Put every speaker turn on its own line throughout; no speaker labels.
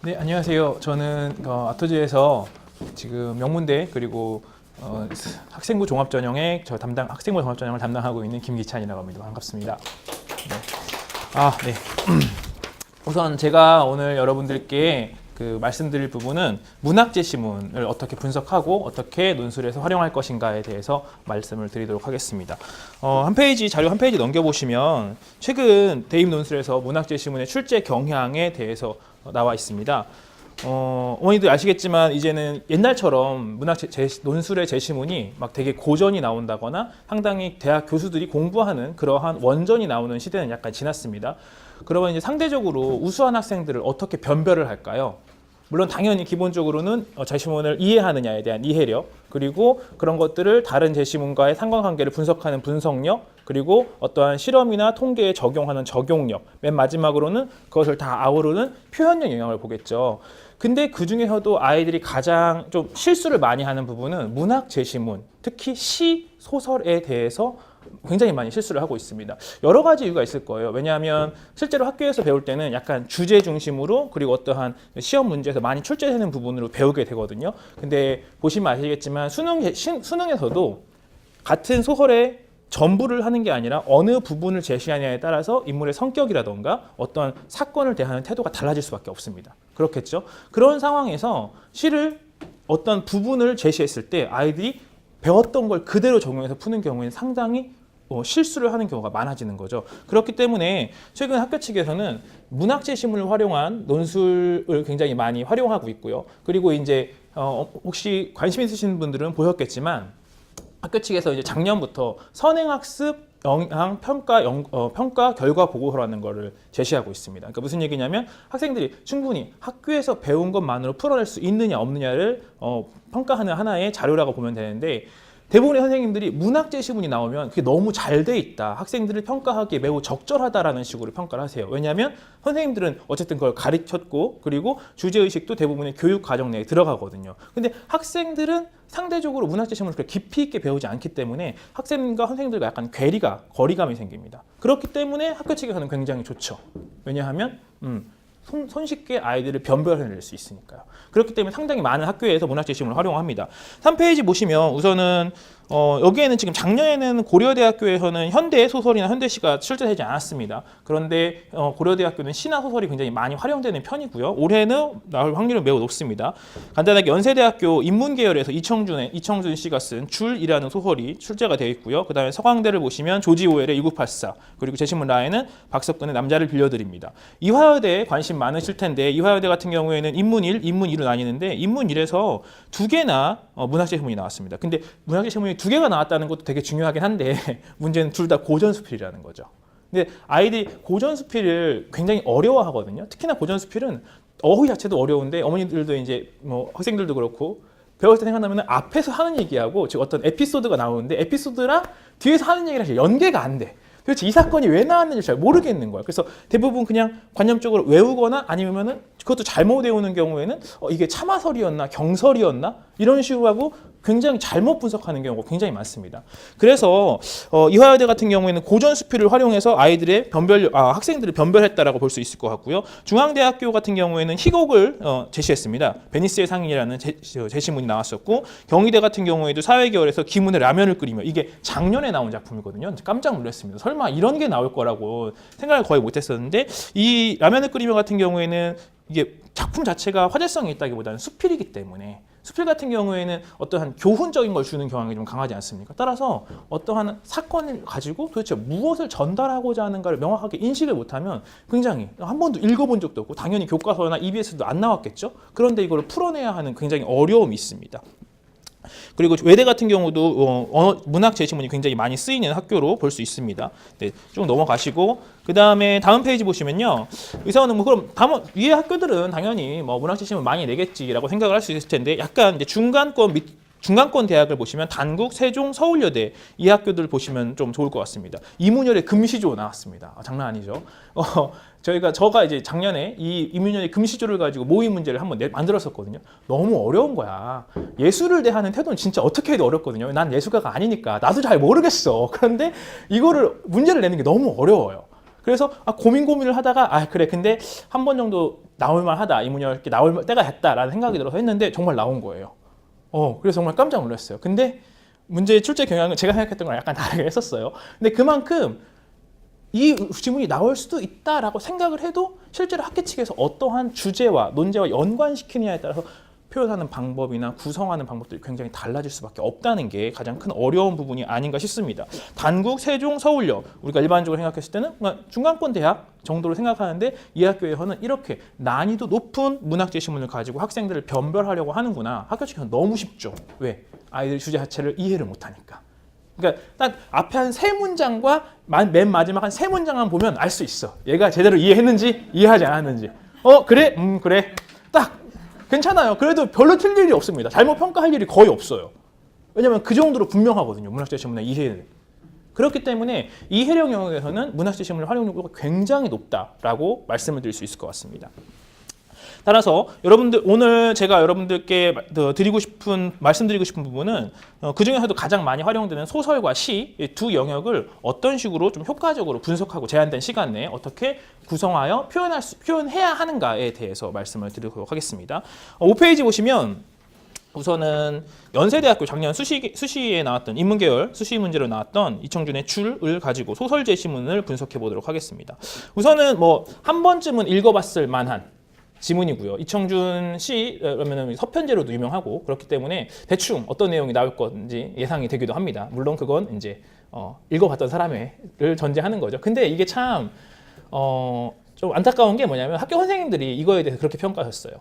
네, 안녕하세요. 저는 아토즈에서 지금 명문대 그리고 학생부 종합전형의 학생부 종합전형을 담당하고 있는 김기찬이라고 합니다. 반갑습니다. 네. 네. 우선 제가 오늘 여러분들께 말씀드릴 부분은 문학 제시문을 어떻게 분석하고 어떻게 논술에서 활용할 것인가에 대해서 말씀을 드리도록 하겠습니다. 자료 한 페이지 넘겨보시면 최근 대입 논술에서 문학 제시문의 출제 경향에 대해서 나와 있습니다. 어머니들 아시겠지만 이제는 옛날처럼 논술의 제시문이 막 되게 고전이 나온다거나 상당히 대학 교수들이 공부하는 그러한 원전이 나오는 시대는 약간 지났습니다. 그러면 이제 상대적으로 우수한 학생들을 어떻게 변별을 할까요? 물론 당연히 기본적으로는 제시문을 이해하느냐에 대한 이해력, 그리고 그런 것들을 다른 제시문과의 상관관계를 분석하는 분석력, 그리고 어떠한 실험이나 통계에 적용하는 적용력, 맨 마지막으로는 그것을 다 아우르는 표현력 영역을 보겠죠. 근데 그 중에서도 아이들이 가장 좀 실수를 많이 하는 부분은 문학 제시문, 특히 시, 소설에 대해서 굉장히 많이 실수를 하고 있습니다. 여러 가지 이유가 있을 거예요. 왜냐하면 실제로 학교에서 배울 때는 약간 주제 중심으로, 그리고 어떠한 시험 문제에서 많이 출제되는 부분으로 배우게 되거든요. 근데 보시면 아시겠지만 수능에서도 같은 소설의 전부를 하는 게 아니라 어느 부분을 제시하냐에 따라서 인물의 성격이라던가 어떤 사건을 대하는 태도가 달라질 수밖에 없습니다. 그렇겠죠? 그런 상황에서 시를 어떤 부분을 제시했을 때 아이들이 배웠던 걸 그대로 적용해서 푸는 경우에는 상당히 실수를 하는 경우가 많아지는 거죠. 그렇기 때문에 최근 학교 측에서는 문학 제시문을 활용한 논술을 굉장히 많이 활용하고 있고요. 그리고 이제 혹시 관심 있으신 분들은 보셨겠지만 학교 측에서 이제 작년부터 선행학습 영향 평가 결과 보고서라는 거를 제시하고 있습니다. 그러니까 무슨 얘기냐면 학생들이 충분히 학교에서 배운 것만으로 풀어낼 수 있느냐 없느냐를 평가하는 하나의 자료라고 보면 되는데, 대부분의 선생님들이 문학 제시문이 나오면 그게 너무 잘 돼 있다, 학생들을 평가하기에 매우 적절하다라는 식으로 평가를 하세요. 왜냐하면 선생님들은 어쨌든 그걸 가르쳤고, 그리고 주제의식도 대부분의 교육 과정 내에 들어가거든요. 근데 학생들은 상대적으로 문학 제시문을 그렇게 깊이 있게 배우지 않기 때문에 학생과 선생님들과 약간 거리감이 생깁니다. 그렇기 때문에 학교 측에서는 굉장히 좋죠. 왜냐하면 손쉽게 아이들을 변별해낼 수 있으니까요. 그렇기 때문에 상당히 많은 학교에서 문학 제시문을 활용합니다. 3페이지 보시면 우선은 여기에는 지금 작년에는 고려대학교에서는 현대 소설이나 현대시가 출제되지 않았습니다. 그런데 고려대학교는 시나 소설이 굉장히 많이 활용되는 편이고요. 올해는 나올 확률은 매우 높습니다. 간단하게 연세대학교 인문계열에서 이청준 씨가 쓴 줄이라는 소설이 출제가 되어 있고요. 그 다음에 서강대를 보시면 조지 오웰의 1984, 그리고 제시문 라에는 박석근의 남자를 빌려드립니다. 이화여대에 관심 많으실 텐데, 이화여대 같은 경우에는 인문 1, 인문 2로 나뉘는데 인문 1에서 2개나 문학 제시문이 나왔습니다. 근데 문학 제시문이 2개가 나왔다는 것도 되게 중요하긴 한데 문제는 둘 다 고전수필이라는 거죠. 근데 아이들이 고전수필을 굉장히 어려워하거든요. 특히나 고전수필은 어휘 자체도 어려운데 어머니들도 이제 학생들도 그렇고 배울 때 생각나면 앞에서 하는 얘기하고 즉 어떤 에피소드가 나오는데 에피소드랑 뒤에서 하는 얘기랑 연계가 안 돼. 도대체 이 사건이 왜 나왔는지 잘 모르겠는 거야. 그래서 대부분 그냥 관념적으로 외우거나 아니면은 그것도 잘못 외우는 경우에는 이게 참화설이었나 경설이었나 이런 식으로 하고 굉장히 잘못 분석하는 경우가 굉장히 많습니다. 그래서 이화여대 같은 경우에는 고전수필을 활용해서 학생들을 변별했다라고 볼 수 있을 것 같고요. 중앙대학교 같은 경우에는 희곡을 제시했습니다. 베니스의 상인이라는 제시문이 나왔었고, 경희대 같은 경우에도 사회계열에서 김은의 라면을 끓이며, 이게 작년에 나온 작품이거든요. 깜짝 놀랐습니다. 설마 이런 게 나올 거라고 생각을 거의 못했었는데, 이 라면을 끓이며 같은 경우에는 이게 작품 자체가 화제성이 있다기보다는 수필이기 때문에, 수필 같은 경우에는 어떠한 교훈적인 걸 주는 경향이 좀 강하지 않습니까? 따라서 어떠한 사건을 가지고 도대체 무엇을 전달하고자 하는가를 명확하게 인식을 못하면 굉장히 한 번도 읽어본 적도 없고 당연히 교과서나 EBS도 안 나왔겠죠? 그런데 이걸 풀어내야 하는 굉장히 어려움이 있습니다. 그리고 외대 같은 경우도 문학 제시문이 굉장히 많이 쓰이는 학교로 볼 수 있습니다. 네, 쭉 넘어가시고 그 다음에 다음 페이지 보시면요. 여기서는 그럼 위에 학교들은 당연히 문학 제시문 많이 내겠지라고 생각을 할 수 있을 텐데, 약간 이제 중간권 대학을 보시면 단국, 세종, 서울여대 이 학교들 보시면 좀 좋을 것 같습니다. 이문열의 금시조 나왔습니다. 장난 아니죠. 저가 이제 작년에 이 이문열의 금시조를 가지고 모의 문제를 한번 만들었었거든요. 너무 어려운 거야. 예술을 대하는 태도는 진짜 어떻게 해도 어렵거든요. 난 예술가가 아니니까 나도 잘 모르겠어. 그런데 이거를 문제를 내는 게 너무 어려워요. 그래서 고민을 하다가 그래 근데 한 번 정도 나올만 하다 이 문열 이렇게 나올 때가 됐다라는 생각이 들어서 했는데 정말 나온 거예요. 그래서 정말 깜짝 놀랐어요. 근데 문제의 출제 경향은 제가 생각했던 거랑 약간 다르게 했었어요. 근데 그만큼 이 지문이 나올 수도 있다라고 생각을 해도 실제로 학계 측에서 어떠한 주제와 논제와 연관시키느냐에 따라서 표현하는 방법이나 구성하는 방법들이 굉장히 달라질 수밖에 없다는 게 가장 큰 어려운 부분이 아닌가 싶습니다. 단국, 세종, 서울역 우리가 일반적으로 생각했을 때는 중간권 대학 정도로 생각하는데 이 학교에서는 이렇게 난이도 높은 문학 제시문을 가지고 학생들을 변별하려고 하는구나. 학교 측에서는 너무 쉽죠. 왜? 아이들이 주제 자체를 이해를 못하니까. 그러니까 딱 앞에 한 세 문장과 맨 마지막 한 세 문장만 보면 알 수 있어. 얘가 제대로 이해했는지 이해하지 않았는지. 그래? 그래. 딱 괜찮아요. 그래도 별로 틀릴 일이 없습니다. 잘못 평가할 일이 거의 없어요. 왜냐하면 그 정도로 분명하거든요. 문학제시문의 이해는. 그렇기 때문에 이해력 영역에서는 문학제시문의 활용도가 굉장히 높다라고 말씀을 드릴 수 있을 것 같습니다. 따라서 여러분들 오늘 제가 여러분들께 말씀드리고 싶은 부분은 그 중에서도 가장 많이 활용되는 소설과 시 두 영역을 어떤 식으로 좀 효과적으로 분석하고 제한된 시간 내에 어떻게 구성하여 표현해야 하는가에 대해서 말씀을 드리도록 하겠습니다. 5페이지 보시면 우선은 연세대학교 작년 수시에 나왔던 인문계열 수시 문제로 나왔던 이청준의 줄을 가지고 소설 제시문을 분석해 보도록 하겠습니다. 우선은 한 번쯤은 읽어봤을 만한 지문이고요. 이청준 씨 그러면 서편제로도 유명하고 그렇기 때문에 대충 어떤 내용이 나올 건지 예상이 되기도 합니다. 물론 그건 이제 읽어봤던 사람을 전제하는 거죠. 근데 이게 참 좀 안타까운 게 뭐냐면 학교 선생님들이 이거에 대해서 그렇게 평가하셨어요.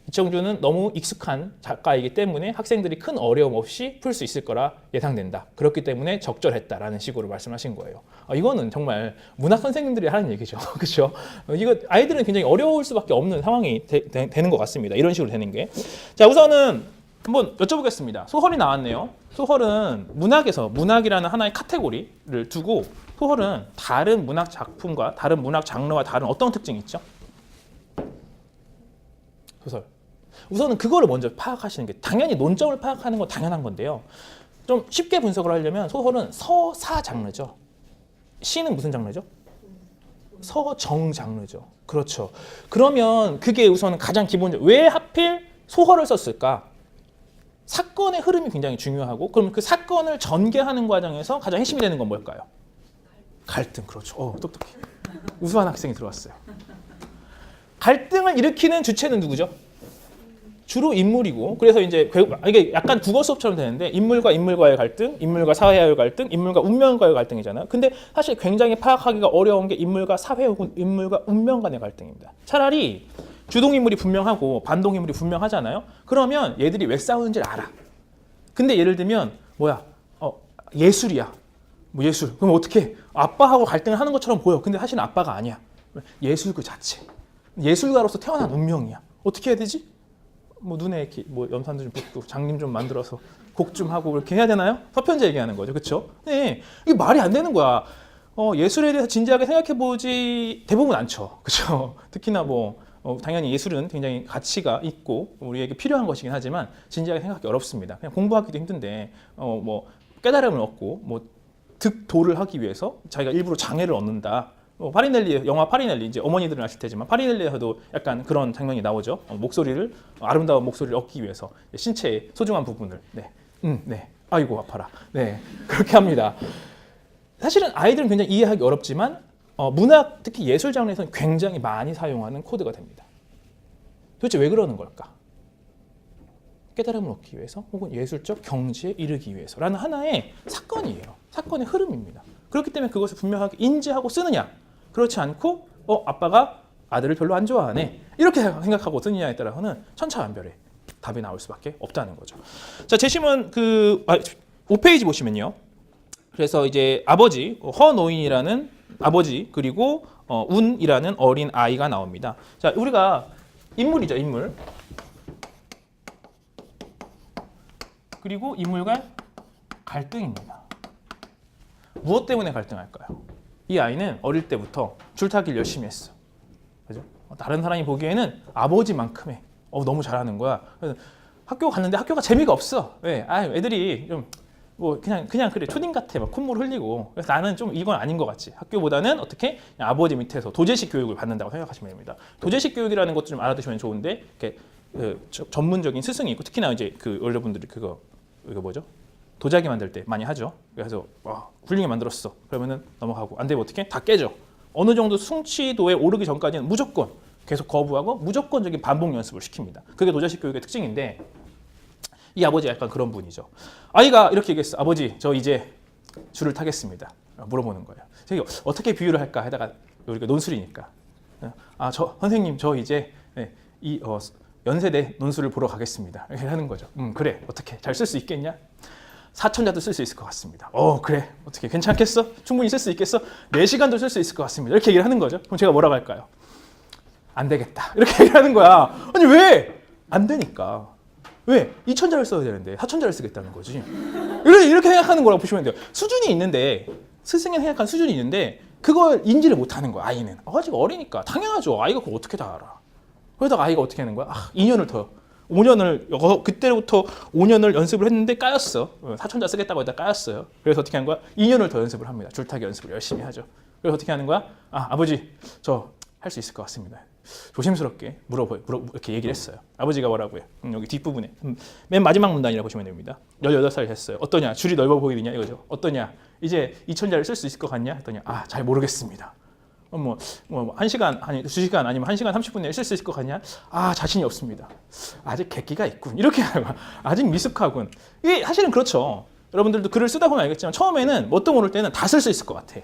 이청준은 너무 익숙한 작가이기 때문에 학생들이 큰 어려움 없이 풀 수 있을 거라 예상된다. 그렇기 때문에 적절했다라는 식으로 말씀하신 거예요. 이거는 정말 문학 선생님들이 하는 얘기죠. 그렇죠? 이거 아이들은 굉장히 어려울 수밖에 없는 상황이 되는 것 같습니다. 이런 식으로 되는 게. 자, 우선은 한번 여쭤보겠습니다. 소설이 나왔네요. 소설은 문학이라는 하나의 카테고리를 두고 소설은 다른 문학 작품과 다른 문학 장르와 다른 어떤 특징이 있죠? 소설. 우선은 그거를 먼저 파악하시는 게 당연히 논점을 파악하는 건 당연한 건데요. 좀 쉽게 분석을 하려면 소설은 서사 장르죠. 시는 무슨 장르죠? 서정 장르죠. 그렇죠. 그러면 그게 우선 가장 기본적으로 왜 하필 소설을 썼을까? 사건의 흐름이 굉장히 중요하고 그럼 그 사건을 전개하는 과정에서 가장 핵심이 되는 건 뭘까요? 갈등. 그렇죠. 똑똑해. 우수한 학생이 들어왔어요. 갈등을 일으키는 주체는 누구죠? 주로 인물이고 그래서 이제 이게 약간 국어 수업처럼 되는데 인물과 인물과의 갈등, 인물과 사회와의 갈등, 인물과 운명과의 갈등이잖아요. 근데 사실 굉장히 파악하기가 어려운 게 인물과 사회 혹은 인물과 운명 간의 갈등입니다. 차라리 주동인물이 분명하고 반동인물이 분명하잖아요. 그러면 얘들이 왜 싸우는지를 알아. 근데 예를 들면 예술이야. 예술. 그럼 어떻게 아빠하고 갈등을 하는 것처럼 보여. 근데 사실은 아빠가 아니야. 예술 그 자체. 예술가로서 태어난 운명이야. 어떻게 해야 되지? 눈에 이렇게 염산도 좀 붓고 장님 좀 만들어서 곡 좀 하고 이렇게 해야 되나요? 서편제 얘기하는 거죠, 그렇죠? 네, 이게 말이 안 되는 거야. 예술에 대해서 진지하게 생각해보지 대부분 않죠, 그렇죠? 특히나 당연히 예술은 굉장히 가치가 있고 우리에게 필요한 것이긴 하지만 진지하게 생각하기 어렵습니다. 그냥 공부하기도 힘든데 깨달음을 얻고 득도를 하기 위해서 자기가 일부러 장애를 얻는다. 영화 파리넬리 이제 어머니들은 아실 테지만 파리넬리에서도 약간 그런 장면이 나오죠. 아름다운 목소리를 얻기 위해서 신체의 소중한 부분을 네, 아이고 아파라. 네, 그렇게 합니다. 사실은 아이들은 굉장히 이해하기 어렵지만 문학 특히 예술 장르에서는 굉장히 많이 사용하는 코드가 됩니다. 도대체 왜 그러는 걸까? 깨달음을 얻기 위해서 혹은 예술적 경지에 이르기 위해서라는 하나의 사건이에요. 사건의 흐름입니다. 그렇기 때문에 그것을 분명하게 인지하고 쓰느냐 그렇지 않고 아빠가 아들을 별로 안 좋아하네 이렇게 생각하고 쓰느냐에 따라서는 천차만별의 답이 나올 수밖에 없다는 거죠. 자, 제시문 5페이지 보시면요. 그래서 이제 아버지 허노인이라는 아버지 그리고 운이라는 어린 아이가 나옵니다. 자, 우리가 인물이죠, 인물. 그리고 인물과 갈등입니다. 무엇 때문에 갈등할까요? 이 아이는 어릴 때부터 줄타기를 열심히 했어. 그죠? 다른 사람이 보기에는 아버지만큼의 너무 잘하는 거야. 그래서 학교 갔는데 학교가 재미가 없어. 왜? 애들이 좀 뭐 그냥 그래 초딩 같아 막 콧물 흘리고 그래서 나는 좀 이건 아닌 것 같지. 학교보다는 어떻게 그냥 아버지 밑에서 도제식 교육을 받는다고 생각하시면 됩니다. 도제식 교육이라는 것도 좀 알아두시면 좋은데 이렇게 전문적인 스승이 있고 특히나 이제 그 여러분들이 이거 뭐죠? 도자기 만들 때 많이 하죠. 그래서 훌륭히 만들었어. 그러면은 넘어가고 안 되면 어떻게? 다 깨져. 어느 정도 숙취도에 오르기 전까지는 무조건 계속 거부하고 무조건적인 반복 연습을 시킵니다. 그게 도자식 교육의 특징인데 이 아버지가 약간 그런 분이죠. 아이가 이렇게 얘기했어. 아버지, 저 이제 줄을 타겠습니다. 물어보는 거예요. 제가 어떻게 비유를 할까 하다가 우리가 논술이니까. 선생님, 저 이제 연세대 논술을 보러 가겠습니다. 이렇게 하는 거죠. 그래, 어떻게 잘 쓸 수 있겠냐? 사천자도 쓸 수 있을 것 같습니다. 그래, 어떻게 괜찮겠어? 충분히 쓸 수 있겠어? 4시간도 쓸 수 있을 것 같습니다. 이렇게 얘기를 하는 거죠. 그럼 제가 뭐라고 할까요? 안 되겠다. 이렇게 얘기를 하는 거야. 아니 왜? 안 되니까. 왜? 2천자를 써야 되는데 4천자를 쓰겠다는 거지. 이렇게 생각하는 거라고 보시면 돼요. 수준이 있는데 스승이 생각한 수준이 있는데 그걸 인지를 못하는 거야. 아이는. 아직 어리니까. 당연하죠. 아이가 그거 어떻게 다 알아. 그러다가 아이가 어떻게 하는 거야? 2년을 더 5년을 그때부터 5년을 연습을 했는데 까였어. 4천자 쓰겠다고 했다 까였어요. 그래서 어떻게 하는 거야? 2년을 더 연습을 합니다. 줄타기 연습을 열심히 하죠. 그래서 어떻게 하는 거야? 아버지 저 할 수 있을 것 같습니다. 조심스럽게 이렇게 얘기를 했어요. 아버지가 뭐라고 해요? 여기 뒷부분에 맨 마지막 문단이라 보시면 됩니다. 18살 됐어요. 어떠냐? 줄이 넓어 보이느냐 이거죠. 어떠냐? 이제 2천자를 쓸 수 있을 것 같냐? 했더니 잘 모르겠습니다. 1시간 아니 2시간 아니면 1시간 30분 내에 쓸 수 있을 것 같냐? 자신이 없습니다. 아직 객기가 있군. 이렇게 하고 아직 미숙하군. 이게 사실은 그렇죠. 여러분들도 글을 쓰다 보면 알겠지만 처음에는 뭣도 모를 때는 다 쓸 수 있을 것 같아.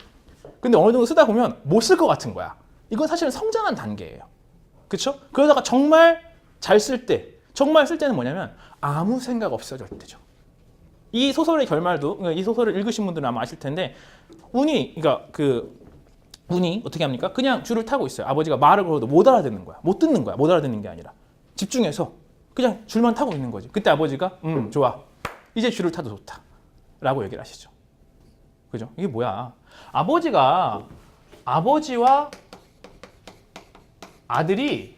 근데 어느 정도 쓰다 보면 못 쓸 것 같은 거야. 이건 사실은 성장한 단계예요. 그렇죠? 그러다가 정말 잘 쓸 때는 뭐냐면 아무 생각 없어질 때죠. 이 소설의 결말도 이 소설을 읽으신 분들은 아마 아실 텐데 운이 어떻게 합니까? 그냥 줄을 타고 있어요. 아버지가 말을 걸어도 못 알아듣는 거야. 못 듣는 거야. 못 알아듣는 게 아니라 집중해서 그냥 줄만 타고 있는 거지. 그때 아버지가 좋아. 이제 줄을 타도 좋다. 라고 얘기를 하시죠. 그죠? 이게 뭐야? 아버지와 아들이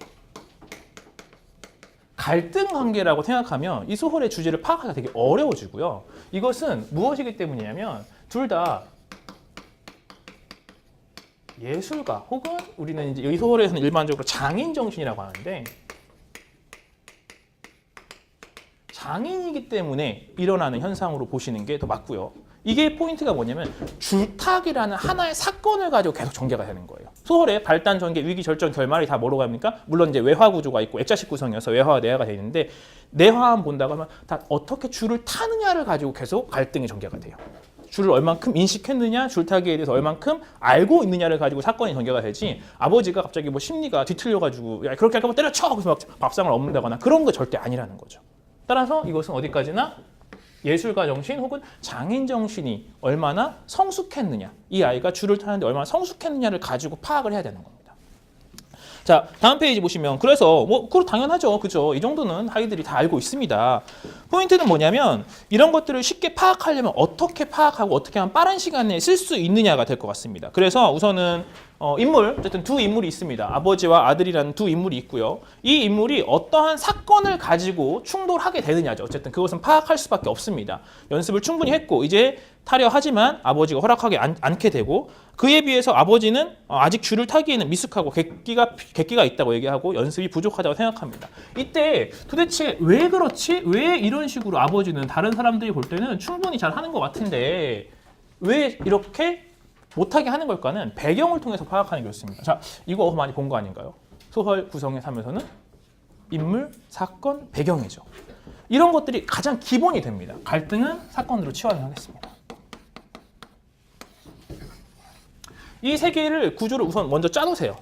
갈등 관계라고 생각하면 이 소설의 주제를 파악하기가 되게 어려워지고요. 이것은 무엇이기 때문이냐면 둘 다 예술가 혹은 우리는 이제 이 소설에서는 일반적으로 장인 정신이라고 하는데 장인이기 때문에 일어나는 현상으로 보시는 게 더 맞고요. 이게 포인트가 뭐냐면 줄타기라는 하나의 사건을 가지고 계속 전개가 되는 거예요. 소설의 발단, 전개, 위기, 절정, 결말이 다 뭐로 갑니까? 물론 이제 외화 구조가 있고 액자식 구성이어서 외화와 내화가 되어 있는데 내화만 본다고 하면 다 어떻게 줄을 타느냐를 가지고 계속 갈등이 전개가 돼요. 줄을 얼만큼 인식했느냐, 줄타기에 대해서 얼만큼 알고 있느냐를 가지고 사건이 전개가 되지 아버지가 갑자기 뭐 심리가 뒤틀려가지고 야 그렇게 할 거면 때려쳐! 그래서 막 밥상을 엎는다거나 그런 거 절대 아니라는 거죠. 따라서 이것은 어디까지나 예술가 정신 혹은 장인 정신이 얼마나 성숙했느냐, 이 아이가 줄을 타는데 얼마나 성숙했느냐를 가지고 파악을 해야 되는 겁니다. 자, 다음 페이지 보시면 그래서 그거 당연하죠. 그죠? 이 정도는 아이들이 다 알고 있습니다. 포인트는 뭐냐면 이런 것들을 쉽게 파악하려면 어떻게 파악하고 어떻게 하면 빠른 시간에 쓸 수 있느냐가 될 것 같습니다. 그래서 우선은 어쨌든 두 인물이 있습니다. 아버지와 아들이라는 두 인물이 있고요. 이 인물이 어떠한 사건을 가지고 충돌하게 되느냐죠. 어쨌든 그것은 파악할 수밖에 없습니다. 연습을 충분히 했고 이제 타려 하지만 아버지가 허락하지 않게 되고 그에 비해서 아버지는 아직 줄을 타기에는 미숙하고 객기가 있다고 얘기하고 연습이 부족하다고 생각합니다. 이때 도대체 왜 그렇지? 왜 이런 식으로 아버지는 다른 사람들이 볼 때는 충분히 잘 하는 것 같은데 왜 이렇게 못하게 하는 걸까는 배경을 통해서 파악하는 게 좋습니다. 자, 이거 많이 본 거 아닌가요? 소설 구성에 살면서는 인물, 사건, 배경이죠. 이런 것들이 가장 기본이 됩니다. 갈등은 사건으로 치환을 하겠습니다. 이 세 개를 구조를 우선 먼저 짜놓으세요.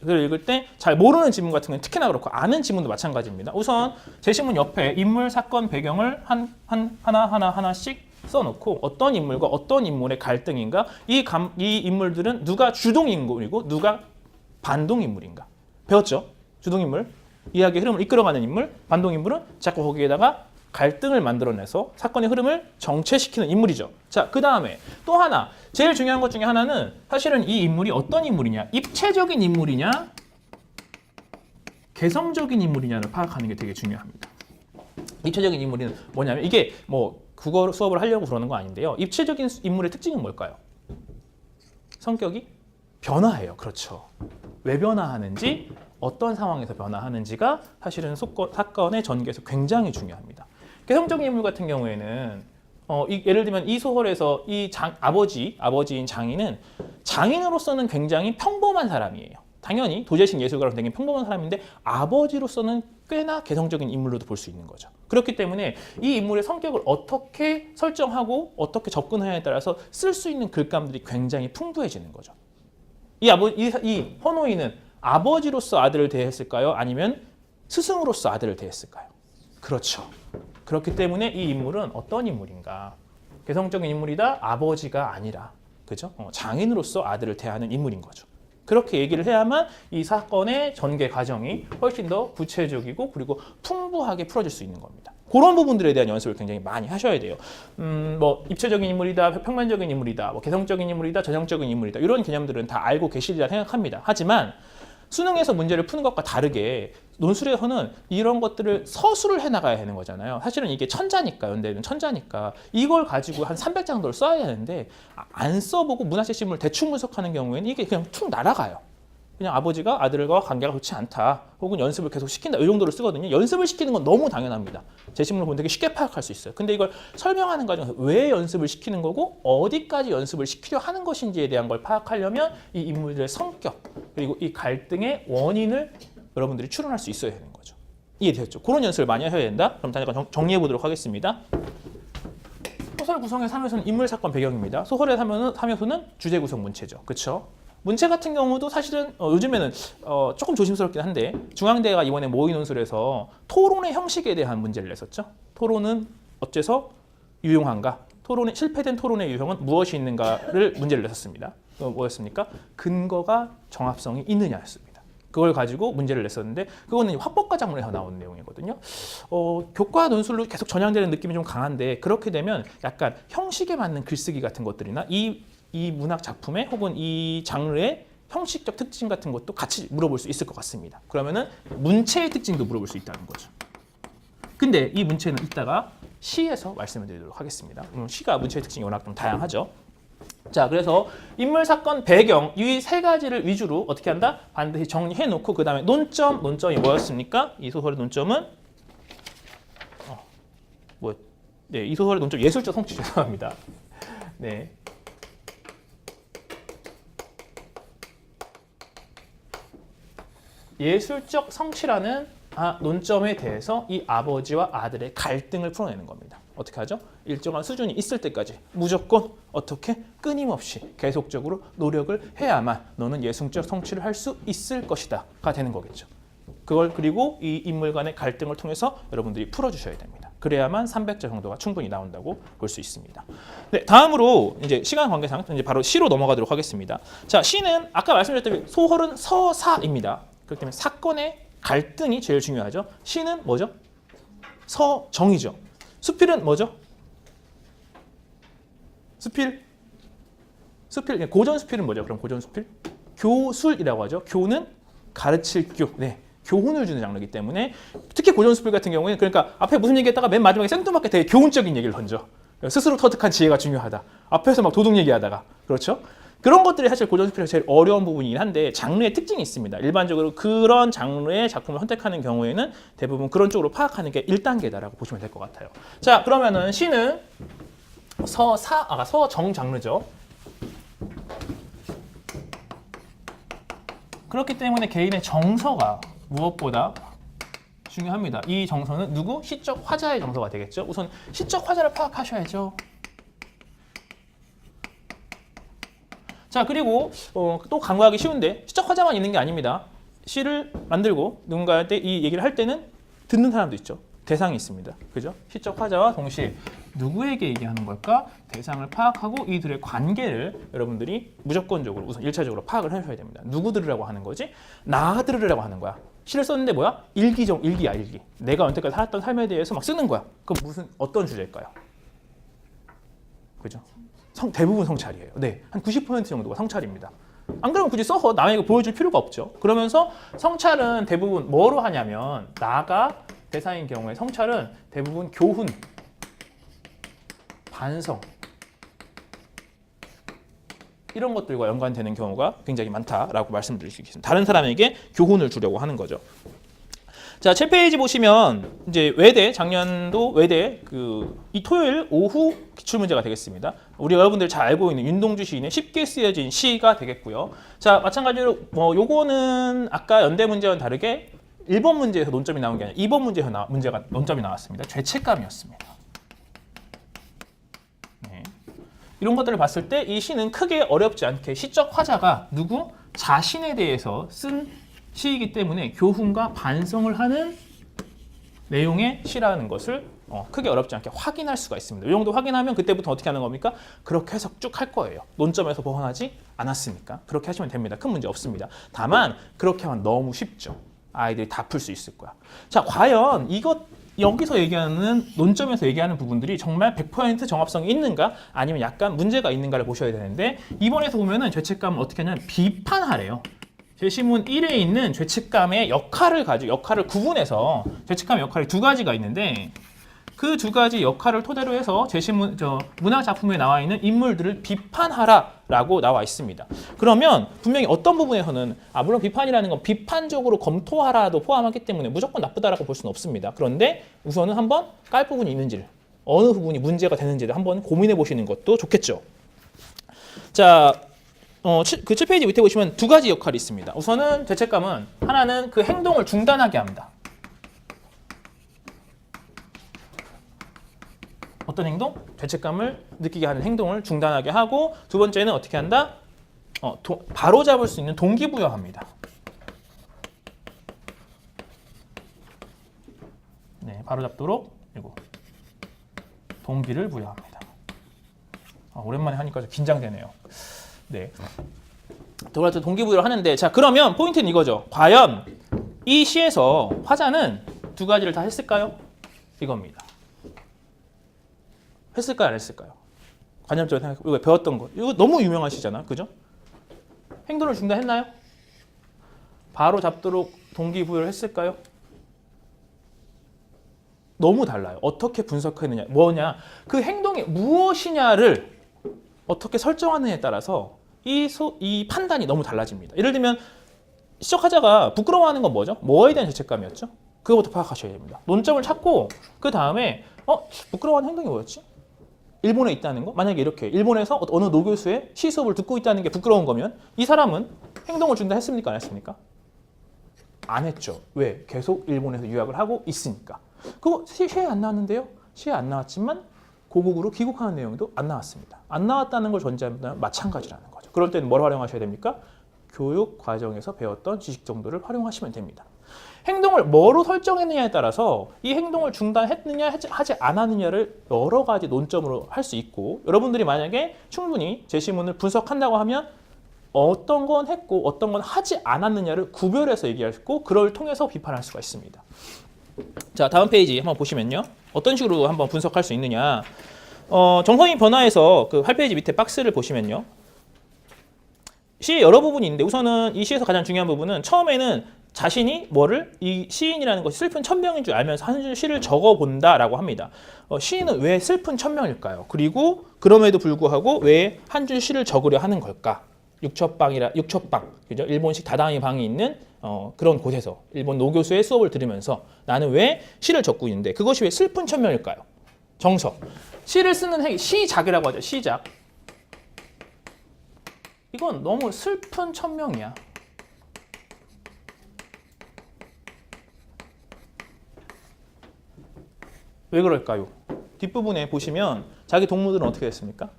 글을 읽을 때 잘 모르는 지문 같은 경우는 특히나 그렇고 아는 지문도 마찬가지입니다. 우선 제시문 옆에 인물, 사건, 배경을 하나씩 써놓고 어떤 인물과 어떤 인물의 갈등인가, 이 인물들은 누가 주동인물이고 누가 반동인물인가 배웠죠? 주동인물, 이야기의 흐름을 이끌어가는 인물, 반동인물은 자꾸 거기에다가 갈등을 만들어내서 사건의 흐름을 정체시키는 인물이죠. 자, 그 다음에 또 하나 제일 중요한 것 중에 하나는 사실은 이 인물이 어떤 인물이냐, 입체적인 인물이냐 개성적인 인물이냐를 파악하는 게 되게 중요합니다. 입체적인 인물은 뭐냐면 이게 국어 수업을 하려고 그러는 거 아닌데요. 입체적인 인물의 특징은 뭘까요? 성격이 변화해요. 그렇죠. 왜 변화하는지, 어떤 상황에서 변화하는지가 사실은 사건의 전개에서 굉장히 중요합니다. 개성적인 인물 같은 경우에는 예를 들면 이 소설에서 이 아버지인 장인은 장인으로서는 굉장히 평범한 사람이에요. 당연히 도제식 예술가로 되게 평범한 사람인데 아버지로서는 꽤나 개성적인 인물로도 볼 수 있는 거죠. 그렇기 때문에 이 인물의 성격을 어떻게 설정하고 어떻게 접근하냐에 따라서 쓸 수 있는 글감들이 굉장히 풍부해지는 거죠. 이 헌호인은 아버지로서 아들을 대했을까요? 아니면 스승으로서 아들을 대했을까요? 그렇죠. 그렇기 때문에 이 인물은 어떤 인물인가? 개성적인 인물이다? 아버지가 아니라, 그죠? 장인으로서 아들을 대하는 인물인 거죠. 그렇게 얘기를 해야만 이 사건의 전개 과정이 훨씬 더 구체적이고 그리고 풍부하게 풀어질 수 있는 겁니다. 그런 부분들에 대한 연습을 굉장히 많이 하셔야 돼요. 뭐 입체적인 인물이다, 평면적인 인물이다, 뭐 개성적인 인물이다, 전형적인 인물이다, 이런 개념들은 다 알고 계시리라 생각합니다. 하지만 수능에서 문제를 푸는 것과 다르게 논술에서는 이런 것들을 서술을 해나가야 하는 거잖아요. 사실은 이게 천자니까, 연대는 천자니까 이걸 가지고 한 300장 정도를 써야 되는데 안 써보고 문학적 신문을 대충 분석하는 경우에는 이게 그냥 툭 날아가요. 그냥 아버지가 아들과 관계가 좋지 않다, 혹은 연습을 계속 시킨다, 이 정도로 쓰거든요. 연습을 시키는 건 너무 당연합니다. 제 신문을 보면 되게 쉽게 파악할 수 있어요. 근데 이걸 설명하는 과정에서 왜 연습을 시키는 거고 어디까지 연습을 시키려 하는 것인지에 대한 걸 파악하려면 이 인물들의 성격 그리고 이 갈등의 원인을 여러분들이 추론할 수 있어야 되는 거죠. 이해되셨죠? 그런 연습을 많이 하셔야 된다. 그럼 잠깐 정리해 보도록 하겠습니다. 소설 구성의 3요소는 인물, 사건, 배경입니다. 소설의 3요소는 주제 구성, 문체죠. 그렇죠? 문체 같은 경우도 사실은 요즘에는 조금 조심스럽긴 한데 중앙대가 이번에 모의 논술에서 토론의 형식에 대한 문제를 냈었죠. 토론은 어째서 유용한가? 실패된 토론의 유형은 무엇이 있는가를 문제를 냈었습니다. 뭐였습니까? 근거가 정합성이 있느냐였습니다. 그걸 가지고 문제를 냈었는데 그거는 화법과 작문에서 나온 내용이거든요. 교과 논술로 계속 전향되는 느낌이 좀 강한데 그렇게 되면 약간 형식에 맞는 글쓰기 같은 것들이나 이 문학 작품의 혹은 이 장르의 형식적 특징 같은 것도 같이 물어볼 수 있을 것 같습니다. 그러면은 문체의 특징도 물어볼 수 있다는 거죠. 근데 이 문체는 이따가 시에서 말씀을 드리도록 하겠습니다. 시가 문체의 특징이 워낙 좀 다양하죠. 자, 그래서 인물, 사건, 배경 이 세 가지를 위주로 어떻게 한다? 반드시 정리해 놓고 그 다음에 논점이 뭐였습니까? 이 소설의 논점은 이 소설의 논점 예술적 성취 죄송합니다. 네. 예술적 성취라는 논점에 대해서 이 아버지와 아들의 갈등을 풀어내는 겁니다. 어떻게 하죠? 일정한 수준이 있을 때까지 무조건 어떻게 끊임없이 계속적으로 노력을 해야만 너는 예술적 성취를 할 수 있을 것이다가 되는 거겠죠. 그걸 그리고 이 인물 간의 갈등을 통해서 여러분들이 풀어주셔야 됩니다. 그래야만 300자 정도가 충분히 나온다고 볼 수 있습니다. 네, 다음으로 이제 시간 관계상 이제 바로 시로 넘어가도록 하겠습니다. 자, 시는 아까 말씀드렸다시피 소설은 서사입니다. 그렇기 때문에 사건의 갈등이 제일 중요하죠. 시는 뭐죠? 서정이죠. 수필은 뭐죠? 수필 고전 수필은 뭐죠? 그럼 고전 수필 교술이라고 하죠. 교는 가르칠 교, 교훈을 주는 장르이기 때문에 특히 고전 수필 같은 경우에는 그러니까 앞에 무슨 얘기했다가 맨 마지막에 생뚱맞게 되게 교훈적인 얘기를 던져. 스스로 터득한 지혜가 중요하다. 앞에서 막 도둑 얘기하다가 그렇죠? 그런 것들이 사실 고전 수필에서 제일 어려운 부분이긴 한데 장르의 특징이 있습니다. 일반적으로 그런 장르의 작품을 선택하는 경우에는 대부분 그런 쪽으로 파악하는 게 1단계다라고 보시면 될 것 같아요. 자, 그러면은 시는 서정 장르죠. 그렇기 때문에 개인의 정서가 무엇보다 중요합니다. 이 정서는 누구? 시적 화자의 정서가 되겠죠. 우선 시적 화자를 파악하셔야죠. 자, 그리고 또 간과하기 쉬운데 시적 화자만 있는 게 아닙니다. 시를 만들고 누군가한테 이 얘기를 할 때는 듣는 사람도 있죠. 대상이 있습니다. 그죠? 시적 화자와 동시에 누구에게 얘기하는 걸까? 대상을 파악하고 이들의 관계를 여러분들이 무조건적으로 우선 1차적으로 파악을 해줘야 됩니다. 누구 들으라고 하는 거지? 나 들으라고 하는 거야. 시를 썼는데 뭐야? 일기야, 일기. 내가 여태까지 살았던 삶에 대해서 막 쓰는 거야. 그럼 어떤 주제일까요? 그죠? 대부분 성찰이에요. 네, 한 90% 정도가 성찰입니다. 안 그러면 굳이 써서 남에게 보여줄 필요가 없죠. 그러면서 성찰은 대부분 뭐로 하냐면 나가 대상인 경우에 성찰은 대부분 교훈, 반성 이런 것들과 연관되는 경우가 굉장히 많다라고 말씀드릴 수 있습니다. 다른 사람에게 교훈을 주려고 하는 거죠. 자, 7페이지 보시면 이제 외대 작년도 외대 이 토요일 오후 기출 문제가 되겠습니다. 우리 여러분들 잘 알고 있는 윤동주 시인의 쉽게 쓰여진 시가 되겠고요. 자, 마찬가지로 요거는 아까 연대 문제와는 다르게 1번 문제에서 논점이 나온 게 아니라 2번 문제에서 논점이 나왔습니다. 죄책감이었습니다. 네. 이런 것들을 봤을 때 이 시는 크게 어렵지 않게 시적 화자가 누구? 자신에 대해서 쓴 시이기 때문에 교훈과 반성을 하는 내용의 시라는 것을 크게 어렵지 않게 확인할 수가 있습니다. 이 정도 확인하면 그때부터 어떻게 하는 겁니까? 그렇게 해석 쭉 할 거예요. 논점에서 벗어나지 않았으니까 그렇게 하시면 됩니다. 큰 문제 없습니다. 다만 그렇게 하면 너무 쉽죠. 아이들이 다 풀 수 있을 거야. 자, 과연 여기서 얘기하는 논점에서 얘기하는 부분들이 정말 100% 정합성이 있는가 아니면 약간 문제가 있는가를 보셔야 되는데 이번에서 보면은 죄책감을 어떻게 하냐면 비판하래요. 제시문 1에 있는 죄책감의 역할을 구분해서 죄책감의 역할이 두 가지가 있는데 그 두 가지 역할을 토대로 해서 제시문 문학 작품에 나와 있는 인물들을 비판하라라고 나와 있습니다. 그러면 분명히 어떤 부분에서는 물론 비판이라는 건 비판적으로 검토하라도 포함하기 때문에 무조건 나쁘다라고 볼 수는 없습니다. 그런데 우선은 한번 깔 부분이 있는지를 어느 부분이 문제가 되는지를 한번 고민해 보시는 것도 좋겠죠. 자. 그 7페이지 밑에 보시면 두 가지 역할이 있습니다. 우선은 죄책감은 하나는 그 행동을 중단하게 합니다. 어떤 행동? 죄책감을 느끼게 하는 행동을 중단하게 하고 두 번째는 어떻게 한다? 바로잡을 수 있는 동기부여합니다. 네, 바로잡도록 그리고 동기를 부여합니다. 오랜만에 하니까 좀 긴장되네요. 네. 동기부여를 하는데 자 그러면 포인트는 이거죠. 과연 이 시에서 화자는 두 가지를 다 했을까요? 이겁니다. 했을까요? 안 했을까요? 관념적으로 생각해. 이거 배웠던 거. 이거 너무 유명한 시잖아. 그죠? 행동을 중단했나요? 바로 잡도록 동기부여를 했을까요? 너무 달라요. 어떻게 분석했느냐. 뭐냐. 그 행동이 무엇이냐를 어떻게 설정하느냐에 따라서 이 판단이 너무 달라집니다. 예를 들면 시적 화자가 부끄러워하는 건 뭐죠? 뭐에 대한 죄책감이었죠? 그거부터 파악하셔야 됩니다. 논점을 찾고 그 다음에 부끄러워하는 행동이 뭐였지? 일본에 있다는 거? 만약에 이렇게 일본에서 어느 노교수의 시 수업을 듣고 있다는 게 부끄러운 거면 이 사람은 행동을 중단했습니까? 안 했습니까? 안 했죠. 왜? 계속 일본에서 유학을 하고 있으니까. 그거 시에 안 나왔는데요? 시에 안 나왔지만 고국으로 귀국하는 내용도 안 나왔습니다. 안 나왔다는 걸 전제하면 마찬가지라는 거죠. 그럴 때는 뭘 활용하셔야 됩니까? 교육 과정에서 배웠던 지식 정도를 활용하시면 됩니다. 행동을 뭐로 설정했느냐에 따라서 이 행동을 중단했느냐 하지 않았느냐를 여러 가지 논점으로 할 수 있고 여러분들이 만약에 충분히 제시문을 분석한다고 하면 어떤 건 했고 어떤 건 하지 않았느냐를 구별해서 얘기하고 그걸 통해서 비판할 수가 있습니다. 자, 다음 페이지 한번 보시면요. 어떤 식으로 한번 분석할 수 있느냐. 정서인 변화에서 그 8페이지 밑에 박스를 보시면요. 시의 여러 부분이 있는데 우선은 이 시에서 가장 중요한 부분은 처음에는 자신이 이 시인이라는 것이 슬픈 천명인 줄 알면서 한 줄 시를 적어본다라고 합니다. 시인은 왜 슬픈 천명일까요? 그리고 그럼에도 불구하고 왜 한 줄 시를 적으려 하는 걸까? 육첩방, 그죠? 일본식 다다미 방이 있는 그런 곳에서 일본 노교수의 수업을 들으면서 나는 왜 시를 적고 있는데 그것이 왜 슬픈 천명일까요? 정서. 시를 쓰는 시작이라고 하죠. 시작. 이건 너무 슬픈 천명이야. 왜 그럴까요? 뒷부분에 보시면 자기 동무들은 어떻게 됐습니까?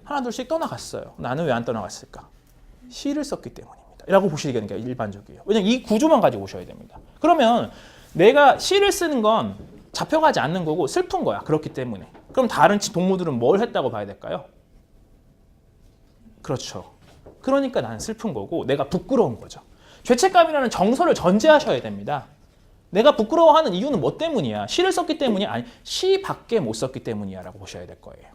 하나둘씩 떠나갔어요. 나는 왜 안 떠나갔을까? 시를 썼기 때문입니다. 라고 보시는 게 일반적이에요. 왜냐면 이 구조만 가지고 오셔야 됩니다. 그러면 내가 시를 쓰는 건 잡혀가지 않는 거고 슬픈 거야. 그렇기 때문에. 그럼 다른 동무들은 뭘 했다고 봐야 될까요? 그렇죠. 그러니까 나는 슬픈 거고 내가 부끄러운 거죠. 죄책감이라는 정서를 전제하셔야 됩니다. 내가 부끄러워하는 이유는 뭐 때문이야? 시를 썼기 때문이 아니 시밖에 못 썼기 때문이야 라고 보셔야 될 거예요.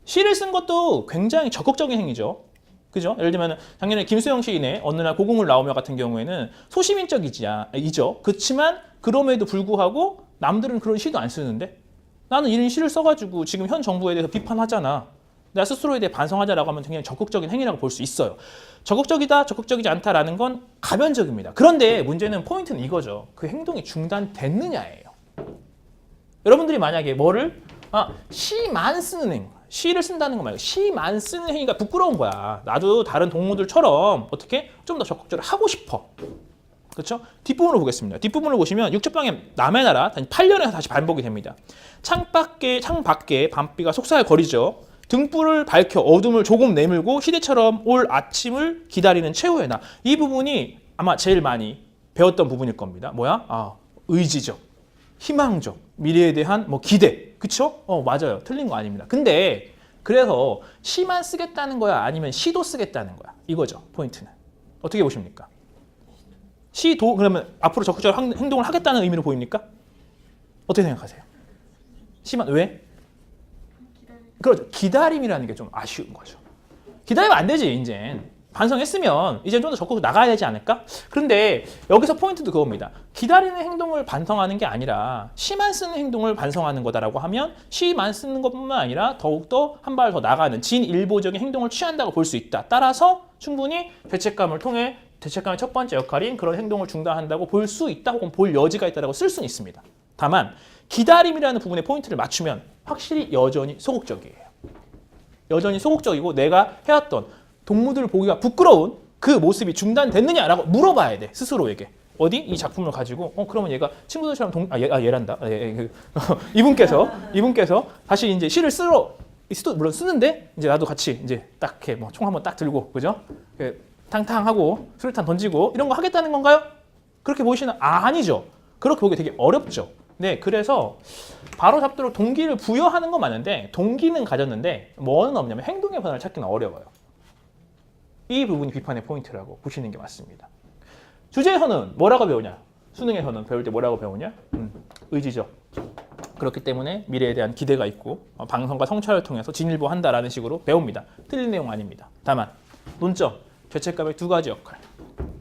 시를 쓴 것도 굉장히 적극적인 행위죠. 그죠? 예를 들면 작년에 김수영 시인의 어느 날 고궁을 나오며 같은 경우에는 소시민적이죠. 그렇지만 그럼에도 불구하고 남들은 그런 시도 안 쓰는데 나는 이런 시를 써가지고 지금 현 정부에 대해서 비판하잖아. 내가 스스로에 대해 반성하자라고 하면 굉장히 적극적인 행위라고 볼 수 있어요. 적극적이다, 적극적이지 않다라는 건 가변적입니다. 그런데 문제는 포인트는 이거죠. 그 행동이 중단됐느냐예요. 여러분들이 만약에 뭐를 시만 쓰는 행, 시를 쓴다는 거 말고 시만 쓰는 행위가 부끄러운 거야. 나도 다른 동무들처럼 어떻게 좀 더 적극적으로 하고 싶어. 그렇죠? 뒷부분을 보겠습니다. 뒷부분을 보시면 육첩방에 남의 나라 8년에서 다시 반복이 됩니다. 창 밖에 밤비가 속살거리죠. 등불을 밝혀 어둠을 조금 내밀고 시대처럼 올 아침을 기다리는 최후의 나. 이 부분이 아마 제일 많이 배웠던 부분일 겁니다. 뭐야? 의지적, 희망적, 미래에 대한 기대. 그쵸? 맞아요. 틀린 거 아닙니다. 근데 그래서 시만 쓰겠다는 거야? 아니면 시도 쓰겠다는 거야? 이거죠. 포인트는. 어떻게 보십니까? 시도 그러면 앞으로 적극적으로 행동을 하겠다는 의미로 보입니까? 어떻게 생각하세요? 시만 왜? 그렇죠. 기다림이라는 게 좀 아쉬운 거죠. 기다리면 안 되지, 이젠. 반성했으면 이제 좀 더 적극 나가야 되지 않을까? 그런데 여기서 포인트도 그겁니다. 기다리는 행동을 반성하는 게 아니라 시만 쓰는 행동을 반성하는 거다라고 하면 시만 쓰는 것뿐만 아니라 더욱더 한 발 더 나가는 진일보적인 행동을 취한다고 볼 수 있다. 따라서 충분히 죄책감을 통해 죄책감의 첫 번째 역할인 그런 행동을 중단한다고 볼 수 있다 혹은 볼 여지가 있다고 쓸 수는 있습니다. 다만 기다림이라는 부분에 포인트를 맞추면 확실히 여전히 소극적이에요. 여전히 소극적이고 내가 해왔던 동무들을 보기가 부끄러운 그 모습이 중단됐느냐라고 물어봐야 돼. 스스로에게. 어디? 이 작품을 가지고 그러면 얘가 친구들처럼 얘란다. 이분께서 다시 이제 시를 물론 쓰는데 이제 나도 같이 이제 딱 이렇게 총 한번 딱 들고 그죠? 탕탕하고 수류탄 던지고 이런 거 하겠다는 건가요? 그렇게 보이시나? 아니죠. 그렇게 보기 되게 어렵죠. 네, 그래서 바로 잡도록 동기를 부여하는 건 맞는데 동기는 가졌는데 뭐는 없냐면 행동의 변화를 찾기는 어려워요. 이 부분이 비판의 포인트라고 보시는 게 맞습니다. 주제에서는 뭐라고 배우냐? 수능에서는 배울 때 뭐라고 배우냐? 의지적. 그렇기 때문에 미래에 대한 기대가 있고 방송과 성찰을 통해서 진일보한다라는 식으로 배웁니다. 틀린 내용 아닙니다. 다만 논점, 죄책감의 두 가지 역할.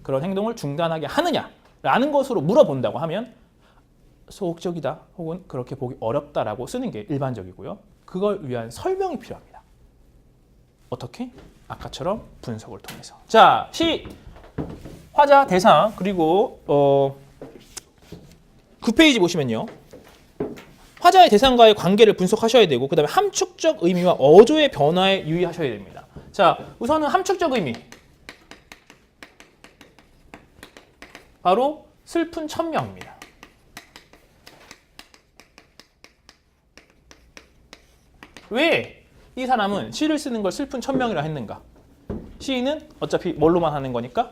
그런 행동을 중단하게 하느냐라는 것으로 물어본다고 하면 소극적이다 혹은 그렇게 보기 어렵다라고 쓰는 게 일반적이고요. 그걸 위한 설명이 필요합니다. 어떻게? 아까처럼 분석을 통해서. 자, 시, 화자, 대상 그리고 9페이지 보시면요. 화자의 대상과의 관계를 분석하셔야 되고 그 다음에 함축적 의미와 어조의 변화에 유의하셔야 됩니다. 자, 우선은 함축적 의미. 바로 슬픈 천명입니다. 왜 이 사람은 시를 쓰는 걸 슬픈 천명이라 했는가? 시인은 어차피 뭘로만 하는 거니까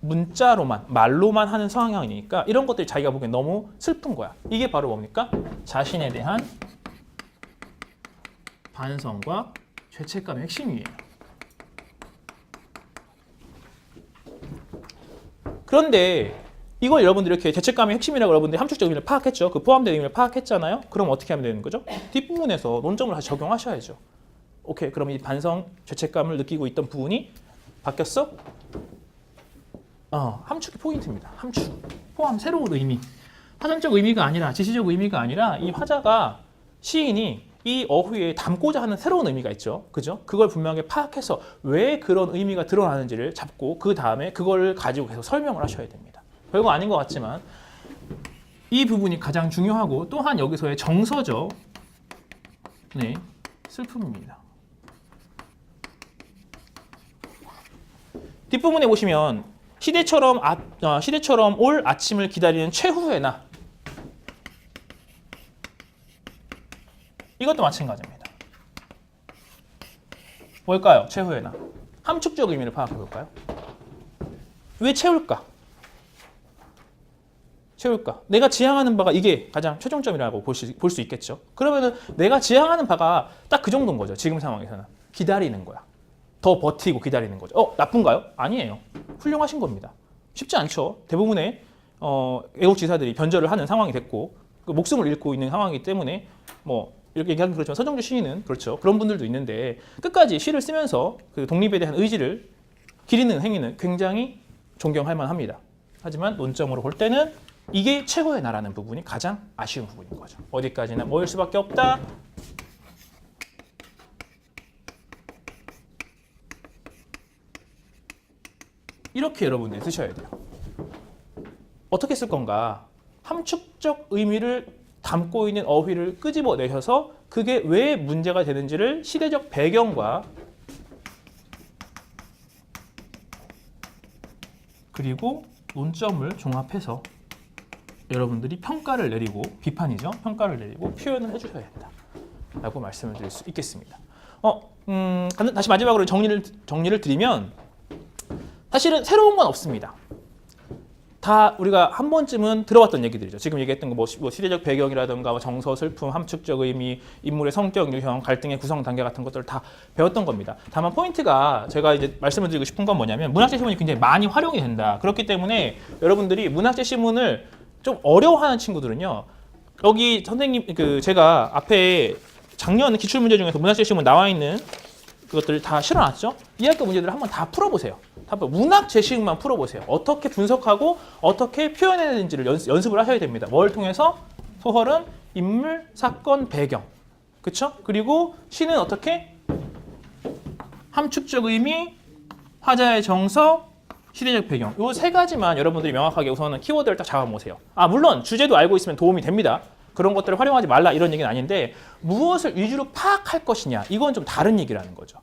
문자로만, 말로만 하는 성향이니까 이런 것들이 자기가 보기엔 너무 슬픈 거야. 이게 바로 뭡니까? 자신에 대한 반성과 죄책감의 핵심이에요. 그런데 이걸 여러분들이 이렇게 죄책감의 핵심이라고 여러분들이 함축적 의미를 파악했죠. 그 포함된 의미를 파악했잖아요. 그럼 어떻게 하면 되는 거죠? 뒷부분에서 논점을 다시 적용하셔야죠. 오케이, 그럼 이 반성, 죄책감을 느끼고 있던 부분이 바뀌었어? 함축이 포인트입니다. 함축, 포함, 새로운 의미. 파전적 의미가 아니라, 지시적 의미가 아니라 이 화자가, 시인이 이 어휘에 담고자 하는 새로운 의미가 있죠. 그죠? 그걸 분명하게 파악해서 왜 그런 의미가 드러나는지를 잡고 그 다음에 그걸 가지고 계속 설명을 하셔야 됩니다. 별거 아닌 것 같지만 이 부분이 가장 중요하고 또한 여기서의 정서죠. 네, 슬픔입니다. 뒷부분에 보시면 시대처럼 올 아침을 기다리는 최후의 나. 이것도 마찬가지입니다. 뭘까요? 최후의 나. 함축적 의미를 파악해 볼까요? 왜 채울까? 내가 지향하는 바가 이게 가장 최종점이라고 볼 수 있겠죠. 그러면은 내가 지향하는 바가 딱 그 정도인 거죠. 지금 상황에서는. 기다리는 거야. 더 버티고 기다리는 거죠. 나쁜가요? 아니에요. 훌륭하신 겁니다. 쉽지 않죠. 대부분의 애국지사들이 변절을 하는 상황이 됐고 목숨을 잃고 있는 상황이기 때문에 이렇게 얘기하긴 그렇지만 서정주 시인은 그렇죠. 그런 분들도 있는데 끝까지 시를 쓰면서 그 독립에 대한 의지를 기리는 행위는 굉장히 존경할 만합니다. 하지만 논점으로 볼 때는 이게 최고의 나라는 부분이 가장 아쉬운 부분인 거죠. 어디까지나 뭐일 수밖에 없다. 이렇게 여러분들이 쓰셔야 돼요. 어떻게 쓸 건가? 함축적 의미를 담고 있는 어휘를 끄집어내셔서 그게 왜 문제가 되는지를 시대적 배경과 그리고 논점을 종합해서 여러분들이 평가를 내리고 비판이죠. 평가를 내리고 표현을 해주셔야 한다 라고 말씀을 드릴 수 있겠습니다. 다시 마지막으로 정리를 드리면 사실은 새로운 건 없습니다. 다 우리가 한 번쯤은 들어봤던 얘기들이죠. 지금 얘기했던 거 뭐 시대적 배경이라든가 뭐 정서, 슬픔, 함축적 의미, 인물의 성격 유형, 갈등의 구성 단계 같은 것들을 다 배웠던 겁니다. 다만 포인트가 제가 이제 말씀을 드리고 싶은 건 뭐냐면 문학재 시문이 굉장히 많이 활용이 된다. 그렇기 때문에 여러분들이 문학재 시문을 좀 어려워하는 친구들은요. 여기 선생님 제가 앞에 작년 기출문제 중에서 문학재 시문 나와 있는 그것들을 다 실어놨죠. 이 학교 문제들을 한번 다 풀어보세요. 문학 제시문만 풀어보세요. 어떻게 분석하고 어떻게 표현해야 되는지를 연습을 하셔야 됩니다. 뭘 통해서? 소설은 인물, 사건, 배경. 그쵸? 그리고 시는 어떻게? 함축적 의미, 화자의 정서, 시대적 배경. 이 세 가지만 여러분들이 명확하게 우선은 키워드를 딱 잡아보세요. 물론 주제도 알고 있으면 도움이 됩니다. 그런 것들을 활용하지 말라 이런 얘기는 아닌데 무엇을 위주로 파악할 것이냐 이건 좀 다른 얘기라는 거죠.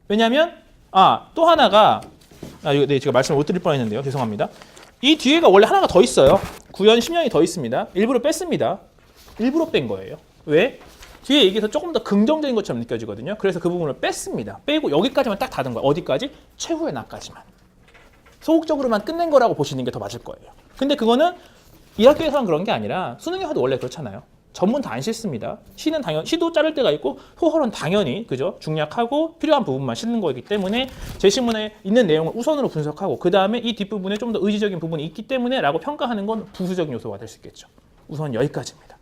왜냐하면 또 하나가 네, 제가 말씀을 못 드릴 뻔했는데요. 죄송합니다. 이 뒤에가 원래 하나가 더 있어요. 9연 10년이 더 있습니다. 일부러 뺐습니다. 일부러 뺀 거예요. 왜? 뒤에 얘기해서 조금 더 긍정적인 것처럼 느껴지거든요. 그래서 그 부분을 뺐습니다. 빼고 여기까지만 딱 닫은 거예요. 어디까지? 최후의 나까지만. 소극적으로만 끝낸 거라고 보시는 게 더 맞을 거예요. 근데 그거는 이 학교에서만 그런 게 아니라 수능에서도 원래 그렇잖아요. 전문 다 안 싣습니다. 시는 시도 자를 때가 있고 소설은 당연히 그죠? 중략하고 필요한 부분만 싣는 거이기 때문에 제시문에 있는 내용을 우선으로 분석하고 그 다음에 이 뒷부분에 좀 더 의지적인 부분이 있기 때문에 라고 평가하는 건 부수적인 요소가 될 수 있겠죠. 우선 여기까지입니다.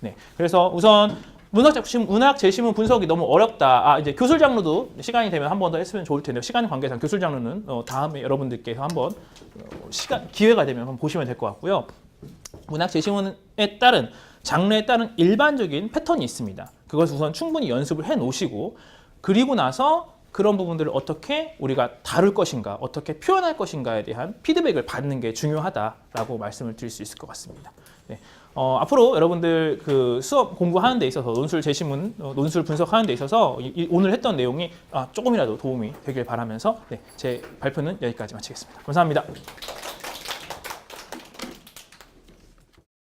네, 그래서 우선 문학 제시문 분석이 너무 어렵다. 이제 교술 장르도 시간이 되면 한 번 더 했으면 좋을 텐데 시간 관계상 교술 장르는 다음에 여러분들께서 한번 기회가 되면 한번 보시면 될 것 같고요. 문학 제시문에 따른 장르에 따른 일반적인 패턴이 있습니다. 그것을 우선 충분히 연습을 해 놓으시고 그리고 나서 그런 부분들을 어떻게 우리가 다룰 것인가, 어떻게 표현할 것인가에 대한 피드백을 받는 게 중요하다라고 말씀을 드릴 수 있을 것 같습니다. 네. 앞으로 여러분들 그 수업 공부하는 데 있어서 논술 제시문, 논술 분석하는 데 있어서 오늘 했던 내용이 조금이라도 도움이 되길 바라면서 네, 제 발표는 여기까지 마치겠습니다. 감사합니다.